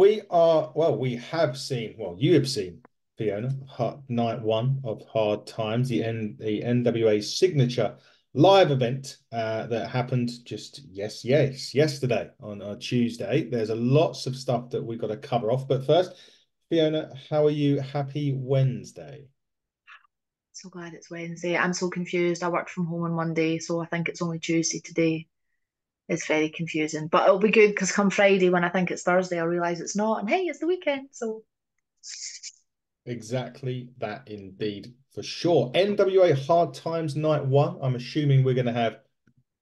We have seen, you have seen, Fiona, night one of Hard Times, the NWA signature live event that happened just yesterday on Tuesday. There's a lots of stuff that we've got to cover off. But first, Fiona, how are you? Happy Wednesday. So glad it's Wednesday. I'm so confused. I worked from home on Monday, so I think it's only Tuesday today. It's very confusing, but it'll be good because come Friday, when I think it's Thursday, I'll realize it's not. And hey, it's the weekend. So Exactly that indeed, for sure. NWA Hard Times Night One. I'm assuming we're going to have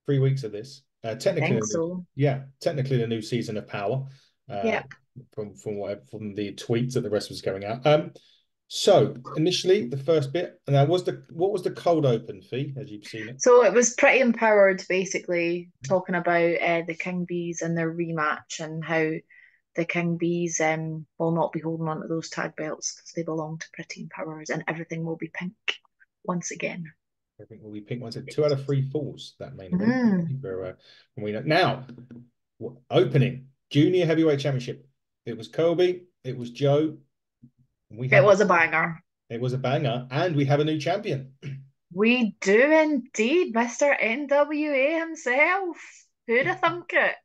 3 weeks of this. I think so. Technically the new season of Power. Uh, Yeah. from the tweets that the rest was going out. So initially the first bit, and what was the cold open fee as you've seen it? So it was pretty empowered, basically, talking about the King Bees and their rematch and how the King Bees will not be holding on to those tag belts because they belong to Pretty Empowers and everything will be pink once again. I think will be pink ones at 2 out of 3 falls that main event. Mm. When we know now opening junior heavyweight championship. It was Kobe, it was Joe. We It have was a banger. it was a banger, and we have a new champion. We do indeed, Mr. NWA himself. Who'd have thunk it?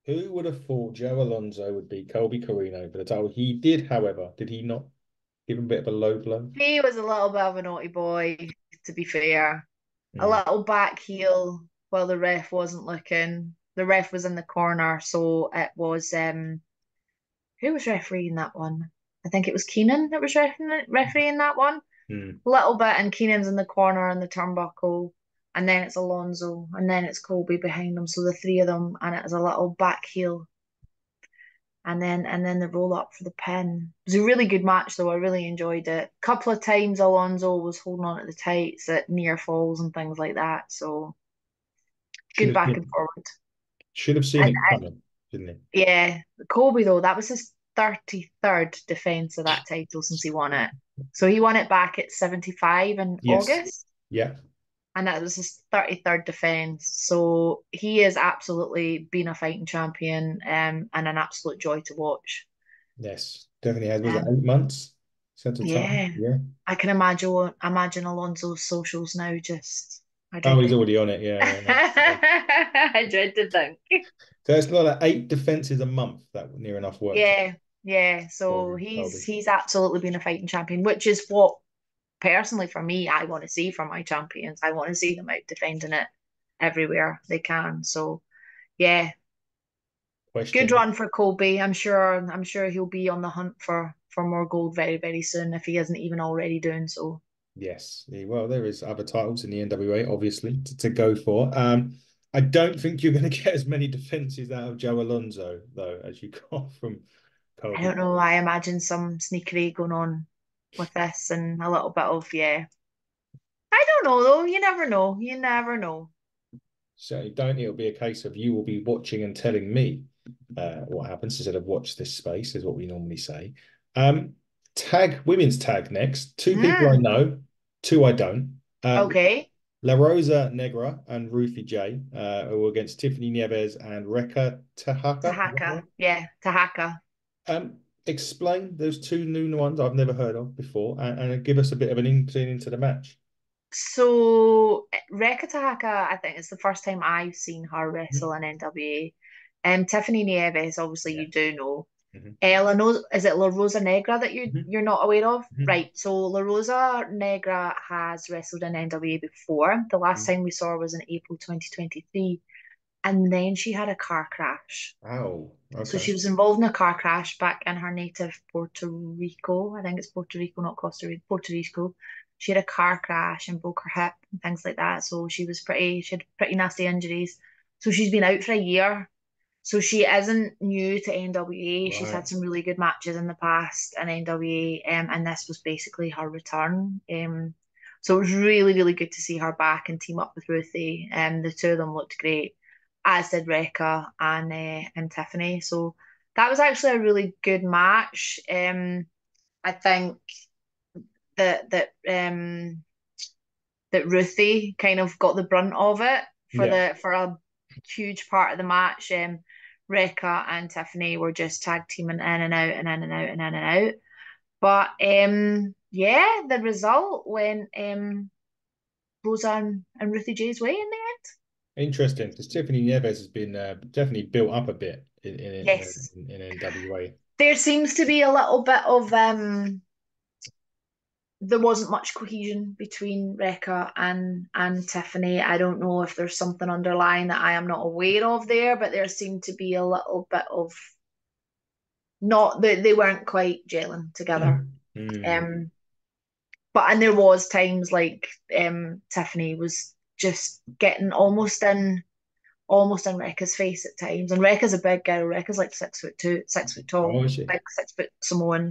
Who would have thought Joe Alonso would be Colby Corino for the title? He did, however, did he not give him a bit of a low blow? He was a little bit of a naughty boy, to be fair. A Mm. little back heel while the ref wasn't looking. The ref was in the corner, so it was who was refereeing that one? I think it was Keenan that was refereeing that one. Mm. A little bit, and Keenan's in the corner in the turnbuckle, and then it's Alonso, and then it's Colby behind them. So the three of them, and it was a little back heel, and then the roll up for the pin. It was a really good match, though. I really enjoyed it. A couple of times Alonso was holding on to the tights at near falls and things like that. So Should good have back and seen, forward. should have seen And it coming, didn't he? yeah, Colby though, that was his 33rd defense of that title since he won it. So he won it back at 75 in Yes. August, Yeah. and that was his 33rd defense. So he has absolutely been a fighting champion, and an absolute joy to watch. Yes. Definitely has. Was it Um, 8 months? Set of time? yeah, Yeah. I can imagine Alonso's socials now. Just I Oh, dread he's to already on it. Yeah, yeah. I dread to think. So it's like 8 defenses a month that near enough works Yeah, yeah. for So he's Colby. he's absolutely been a fighting champion, which is what personally for me I want to see from my champions. I want to see them out defending it everywhere they can. So yeah, good Question. run for Colby. I'm sure he'll be on the hunt for more gold very, very soon if he isn't even already doing so. Yes. Well, there is other titles in the NWA, obviously, to go for. I don't think you're going to get as many defenses out of Joe Alonso, though, as you got from I Colby. don't know. I imagine some sneakery going on with this and a little bit of yeah. I don't know though. You never know. You never know. So don't it'll be a case of you will be watching and telling me what happens instead of watch this space, is what we normally say. Um, women's tag next. Two people I Mm, know, two I don't. okay. La Rosa Negra and Ruthie J who are against Tiffany Nieves and Rekka Tahaka. Is that Tahaka. right? Yeah, Tahaka. Explain those two new ones I've never heard of before, and give us a bit of an inkling into the match. So Rekka Tahaka, I think it's the first time I've seen her wrestle in NWA. Tiffany Nieves, obviously Yeah. you do know. Mhm. Is it La Rosa Negra that Mhm. you're not aware of? Mhm. Right. So La Rosa Negra has wrestled in NWA before. The last Mhm. time we saw her was in April 2023. And then she had a car crash. Oh, So okay. she was involved in a car crash back in her native Puerto Rico. I think it's Puerto Rico, not Costa Rica, Puerto Rico. She had a car crash and broke her hip and things like that. So she had pretty nasty injuries. So she's been out for a year. So she isn't new to NWA. She's had Right. some really good matches in the past in NWA, and this was basically her return. So it was really, really good to see her back and team up with Ruthie. The two of them looked great, as did Rekka and Tiffany. So that was actually a really good match. I think that that Ruthie kind of got the brunt of it for Yeah. a huge part of the match. Rekka and Tiffany were just tag teaming in and out and in and out and in and out. But yeah, the result went Rosa and Ruthie J's way in the end. Interesting, because Tiffany Neves has been definitely built up a bit Yes. in NWA. There seems to be a little bit of there wasn't much cohesion between Rekka and Tiffany. I don't know if there's something underlying that I am not aware of there, but there seemed to be a little bit of not that they weren't quite gelling together. Mm. Um, but and there was times like Tiffany was just getting almost in Rekka's face at times. And Rekka's a big girl. Rekka's like 6'2", 6 foot Oh, tall, is she? big 6 foot Samoan.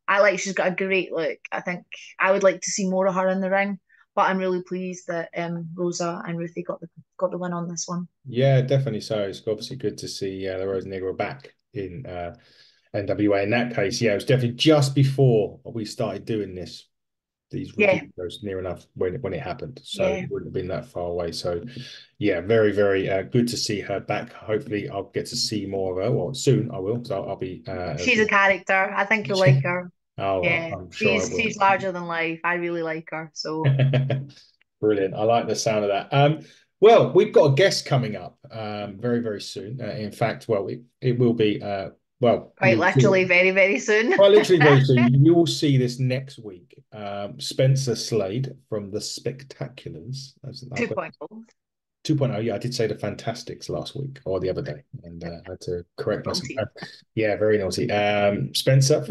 I like she's got a great look. I think I would like to see more of her in the ring. But I'm really pleased that Rosa and Ruthie got the win on this one. Yeah, definitely so. It's obviously good to see the Rose Negro back in NWA. In that case, yeah, it was definitely just before we started doing these review Yeah, shows near enough when it happened. So it yeah. wouldn't have been that far away. So yeah, very, very good to see her back. Hopefully I'll get to see more of her. Well, soon I will. So I'll be She's a character. I think you'll like her. oh, Yeah, I'm sure I she's will. larger than life. I really like her. So Brilliant. I like the sound of that. Well, we've got a guest coming up very, very soon. In fact, well, it will be, well, quite you'll see it. literally, very, very soon. Quite literally very soon. You will see this next week. Spencer Slade from the Spectaculars. I've got 2.0. 2.0. Yeah, I did say the Fantastics last week or the other day, and I had to correct myself. Naughty. Yeah, very naughty. Spencer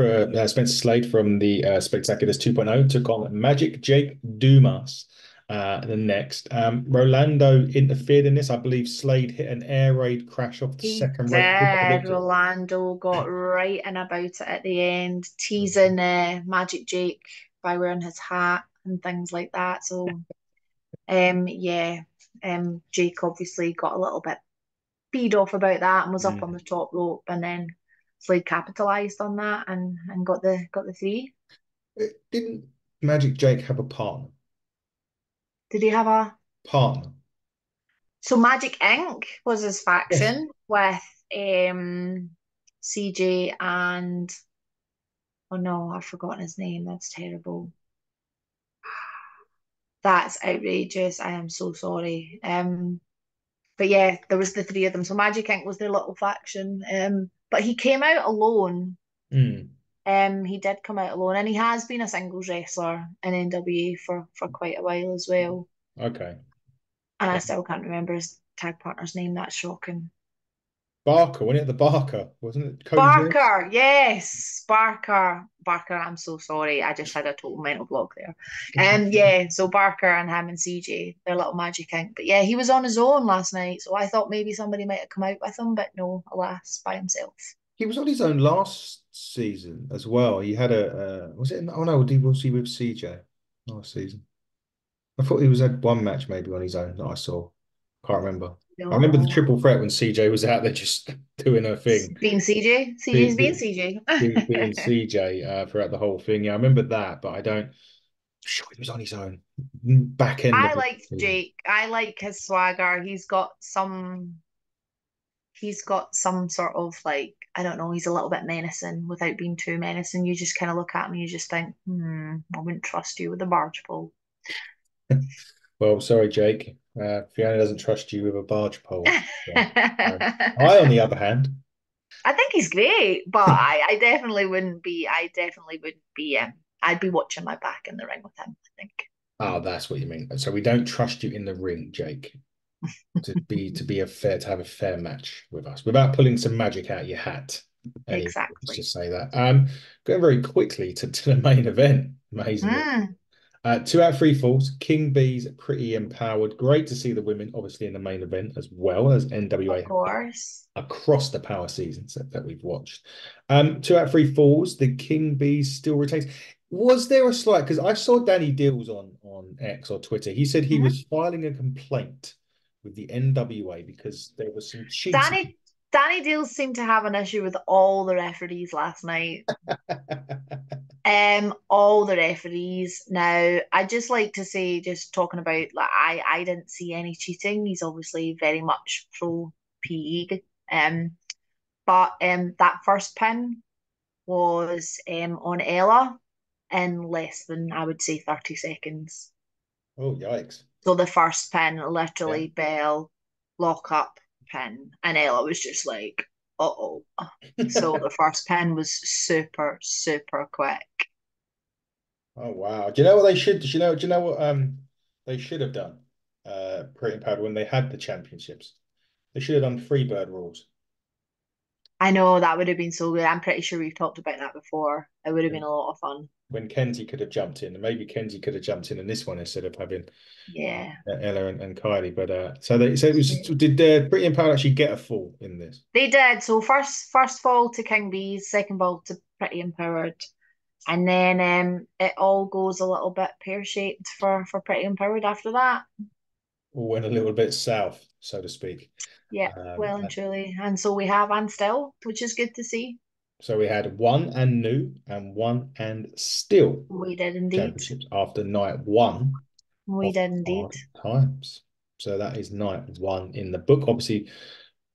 Slade from the Spectaculars 2.0 took on Magic Jake Dumas. The next, Rolando interfered in this. I believe Slade hit an air raid crash off the He second rope. did. Rolando got right in about it at the end, teasing Magic Jake by wearing his hat and things like that. So, yeah, Jake obviously got a little bit peed off about that and was up on Mm. the top rope, and then Slade capitalized on that and got the three. Didn't Magic Jake have a partner? Did he have a Partner. So Magic Inc. was his Yes. faction with CJ and oh no, I've forgotten his name. That's terrible. That's outrageous. I am so sorry. But yeah, there was the three of them. So Magic Inc. was their little faction. But he came out alone. Mm. He did come out alone, and he has been a singles wrestler in NWA for quite a while as well. Okay. And I still can't remember his tag partner's name. That's shocking. Barker, wasn't it the Barker? Wasn't it Cody Rhodes? Barker, yes, Barker. Barker, I'm so sorry. I just had a total mental block there. Yeah, so Barker and him and CJ, they're little Magic Inc. But yeah, he was on his own last night, so I thought maybe somebody might have come out with him, but no, alas, by himself. He was on his own last season as well. He had was it? Oh no, was he with CJ last season? I thought he was had one match maybe on his own that I saw. Can't remember. I remember the No, triple threat when CJ was out there just doing her thing, being CJ. CJ's being, being being, being CJ. CJ throughout the whole thing. Yeah, I remember that, but I don't. Sure, he was on his own back end of I the liked season. Jake. I like his swagger. He's got some sort of like I don't know, he's a little bit menacing without being too menacing. You just kind of look at him and you just think, I wouldn't trust you with a barge pole. Well, sorry, Jake. Fiona doesn't trust you with a barge pole. So, I I, on the other hand, think he's great, but I definitely wouldn't be. I definitely wouldn't be. I'd be watching my back in the ring with him. I think oh, that's what you mean. So we don't trust you in the ring, Jake, to have a fair match with us without pulling some magic out of your hat. Anyway, let's exactly. just say that. Going very quickly to the main event. Amazingly. Mm, 2 out of 3 falls. King B's pretty empowered. Great to see the women, obviously, in the main event as well as of NWA course. across the power seasons that we've watched. 2 out of 3 falls. The King Bees still retains. Was there a slight? Because I saw Danny Dills on X or Twitter. He said he Mhm. was filing a complaint with the NWA because there was some cheating. Danny Deals seemed to have an issue with all the referees last night. All the referees. Now, I just like to say, just talking about like I didn't see any cheating. He's obviously very much pro PE. But that first pin was on Ella in less than, I would say, 30 seconds. Oh, yikes. So the first pin, Yeah. literally bell, lock up, pin. And Ella was just like, uh-oh. So the first pin was super, super quick. Oh wow. Do you know what they should do you know what they should have done? Pretty Power when they had the championships. They should have done Freebird rules. I know that would have been so good. I'm pretty sure we've talked about that before. It would have been When a lot of fun. Kenzie could have jumped in, and maybe Kenzie could have jumped in this one instead of having Yeah. Ella and Kylie. But so it was did Pretty Power actually get a fall in this? They did. So first fall to King Bees, second ball to Pretty Empowered. And then it all goes a little bit pear-shaped for Pretty Empowered after that. Or went a little bit south, so to speak. Yeah, well and truly. And so we have and still, which is good to see. So we had one and new and one and still We did indeed. championships after night one We of did indeed. hard times. So that is night one in the book. Obviously,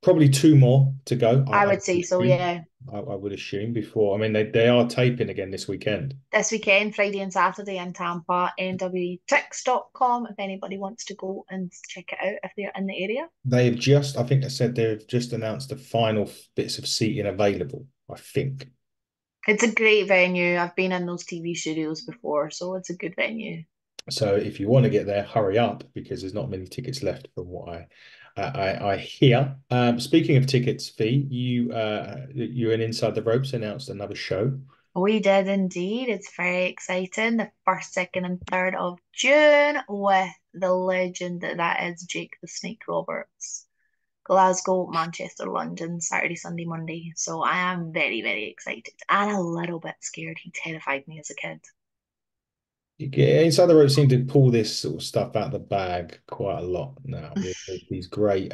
probably two more to go. I would say so, yeah. I would assume before. I mean, they are taping again this weekend. This weekend, Friday and Saturday in Tampa, nwatix.com if anybody wants to go and check it out if they're in the area. They've just, I think they said they've just announced the final bits of seating available. I think. It's a great venue. I've been in those TV studios before, so it's a good venue. So if you want to get there, hurry up because there's not many tickets left from what I hear. Speaking of tickets, Fee, you and Inside the Ropes announced another show. We did indeed. It's very exciting. The first, second, and third of June with the legend that is Jake the Snake Roberts. Glasgow, Manchester, London, Saturday, Sunday, Monday. So I am very, very excited and a little bit scared. He terrified me as a kid. Yeah, Inside the Ropes seem to pull this sort of stuff out the bag quite a lot now with these great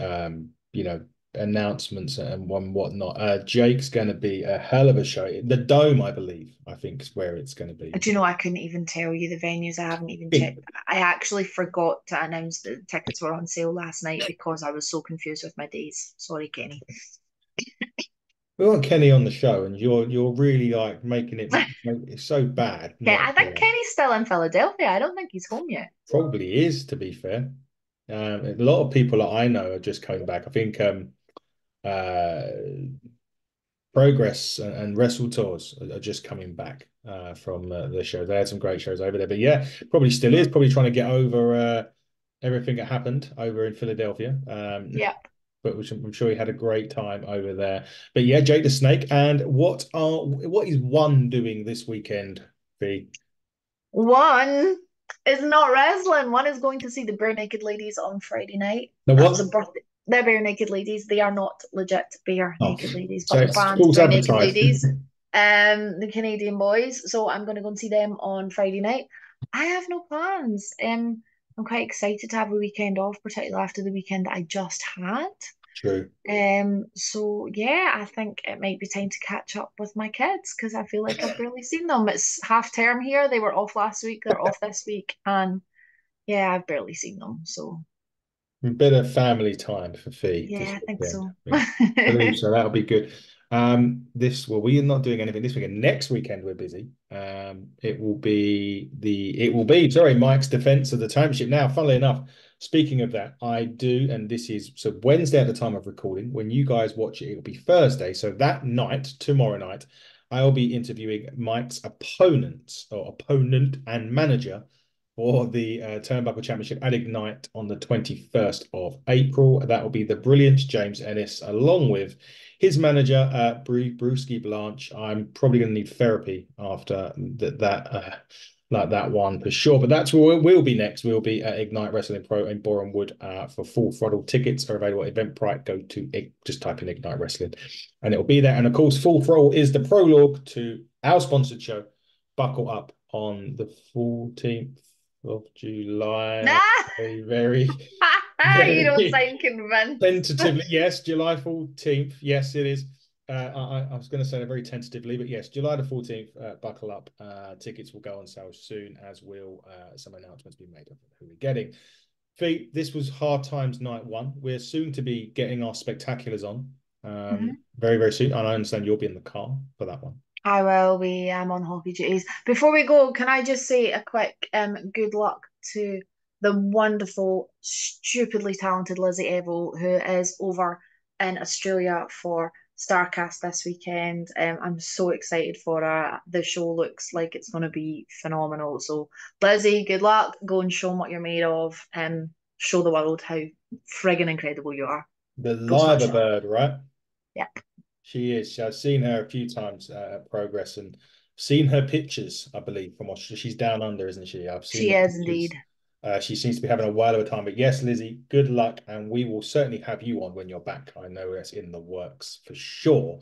announcements and whatnot. Jake's going to be a hell of a show. The Dome, I believe, I think is where it's going to be. Do you know, I couldn't even tell you the venues. I haven't even checked. I actually forgot to announce that the tickets were on sale last night because I was so confused with my days. Sorry, Kenny. We want Kenny on the show, and you're really like making it it's so bad. Okay, Not I think Kenny's still in Philadelphia. I don't think he's home yet. probably is, to be fair. A lot of people that I know are just coming back. I think uh, Progress and Wrestle Tours are just coming back from the show. They had some great shows over there, but yeah, probably still is. Probably trying to get over everything that happened over in Philadelphia. Yep. But which I'm sure he had a great time over there. But yeah, Jake the Snake. And what is one doing this weekend, V? One is not wrestling. One is going to see the Bare Naked Ladies on Friday night. The That was a what? birthday. They're Bare Naked Ladies. They are not legit Bare Oh, Naked Ladies, so but the it's band false Bare Naked advertised. Ladies, the Canadian boys. So I'm going to go and see them on Friday night. I have no plans. I'm quite excited to have a weekend off, particularly after the weekend that I just had. True. So yeah, I think it might be time to catch up with my kids because I feel like I've barely seen them. It's half term here. They were off last week, they're off this week, and yeah, I've barely seen them. So A bit of family time for Fee yeah, this I think weekend. so. Yeah, I believe so. That'll be good. We are not doing anything this weekend. Next weekend we're busy. It will be sorry Mike's defense of the championship. Now, funnily enough, speaking of that, I do, and this is so Wednesday at the time of recording. When you guys watch it, it will be Thursday. So that night, tomorrow night, I'll be interviewing Mike's opponent and manager for the Turnbuckle Championship at Ignite on the 21st of April. That will be the brilliant James Ennis, along with his manager, Brewski Blanche. I'm probably going to need therapy after like that one for sure. But that's where we'll be next. We'll be at Ignite Wrestling Pro in Boreham Wood for Full Throttle. Tickets are available at Eventbrite. Go to just type in Ignite Wrestling and it'll be there. And of course, Full Throttle is the prologue to our sponsored show, Buckle Up, on the 14th of July. Nah, Very, you don't very sound convinced. tentatively. Yes, July 14th. Yes, it is. I was going to say it very tentatively, but yes, July the 14th, buckle up. Tickets will go on sale soon, as will some announcements be made of who we're getting. Fee, this was Hard Times Night 1. We're soon to be getting our spectaculars on. Mhm. very, very soon. And I understand you'll be in the car for that one. I will be on hockey duties. Before we go, can I just say a quick good luck to the wonderful, stupidly talented Lizzie Evo, who is over in Australia for Starcast this weekend. I'm so excited for her. The show looks like it's going to be phenomenal. So, Lizzie, good luck. Go and show them what you're made of, and show the world how friggin' incredible you are. The Go smash Liver it up. Bird, right? Yep, She is. I've seen her a few times at Progress and seen her pictures, I believe, from Australia. She's down under, isn't she? I've seen she the is indeed. pictures. She seems to be having a while of a time. But yes, Lizzie, good luck. And we will certainly have you on when you're back. I know that's in the works for sure.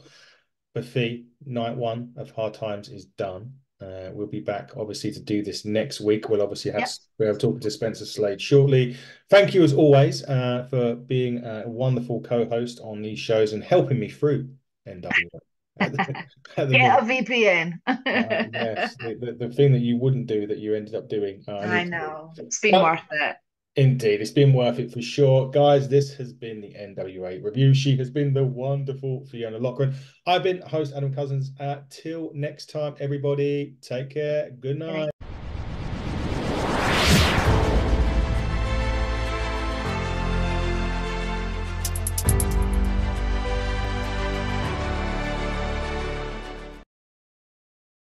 But Fee, night one of Hard Times is done. We'll be back, obviously, to do this next week. Yep. We'll have talking to Spencer Slade shortly. Thank you, as always, for being a wonderful co-host on these shows and helping me through NWA at the Get minute. a VPN. Yes, the thing that you wouldn't do that you ended up doing. I I need to do. know. It's been But worth it. indeed, it's been worth it for sure. Guys, this has been the NWA review. She has been the wonderful Fiona Lochran. I've been host Adam Cousins. Till next time, everybody, take care. Good Good night. night.